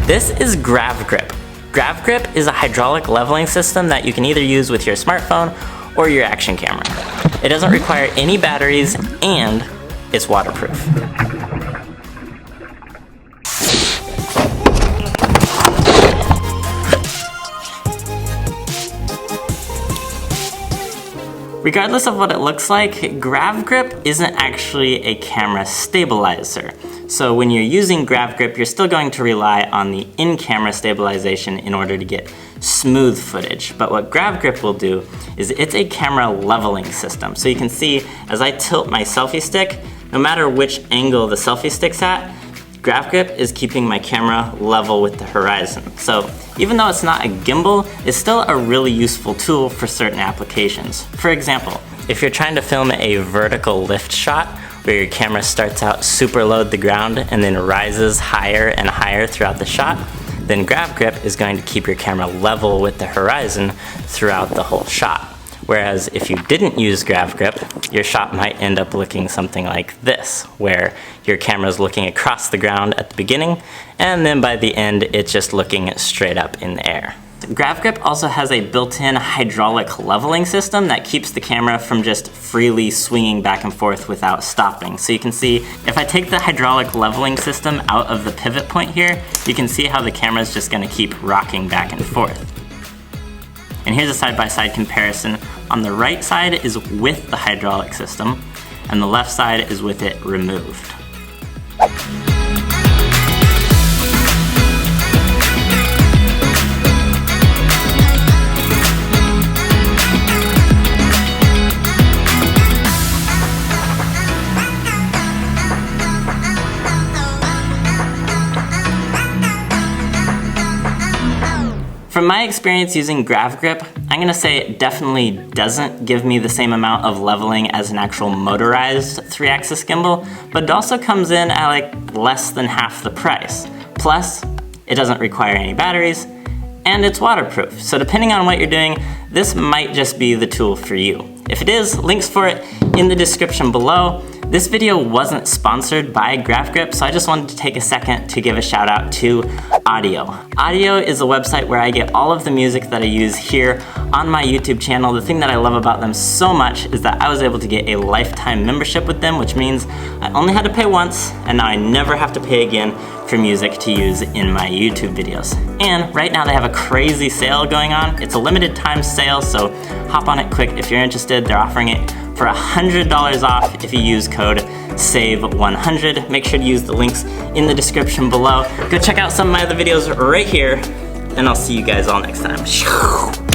This is Gravgrip. Gravgrip is a hydraulic leveling system that you can either use with your smartphone or your action camera. It doesn't require any batteries and it's waterproof. Regardless of what it looks like, Gravgrip isn't actually a camera stabilizer. So when you're using Gravgrip, you're still going to rely on the in-camera stabilization in order to get smooth footage. But what Gravgrip will do is it's a camera leveling system. So you can see as I tilt my selfie stick, no matter which angle the selfie stick's at, Gravgrip is keeping my camera level with the horizon. So even though it's not a gimbal, it's still a really useful tool for certain applications. For example, if you're trying to film a vertical lift shot where your camera starts out super low to the ground and then rises higher and higher throughout the shot, then Gravgrip is going to keep your camera level with the horizon throughout the whole shot. Whereas if you didn't use Gravgrip, your shot might end up looking something like this, where your camera is looking across the ground at the beginning, and then by the end, it's just looking straight up in the air. Gravgrip also has a built-in hydraulic leveling system that keeps the camera from just freely swinging back and forth without stopping. So you can see, if I take the hydraulic leveling system out of the pivot point here, you can see how the camera is just gonna keep rocking back and forth. And here's a side-by-side comparison. On the right side is with the hydraulic system, and the left side is with it removed. From my experience using Gravgrip, I'm gonna say it definitely doesn't give me the same amount of leveling as an actual motorized 3-axis gimbal, but it also comes in at like less than half the price. Plus, it doesn't require any batteries, and it's waterproof. So depending on what you're doing, this might just be the tool for you. If it is, links for it in the description below. This video wasn't sponsored by Gravgrip, so I just wanted to take a second to give a shout out to Audio. Audio is a website where I get all of the music that I use here on my YouTube channel. The thing that I love about them so much is that I was able to get a lifetime membership with them, which means I only had to pay once, and now I never have to pay again for music to use in my YouTube videos. And right now they have a crazy sale going on. It's a limited time sale, so hop on it quick if you're interested. They're offering it for $100 off if you use code SAVE100. Make sure to use the links in the description below. Go check out some of my other videos right here, and I'll see you guys all next time.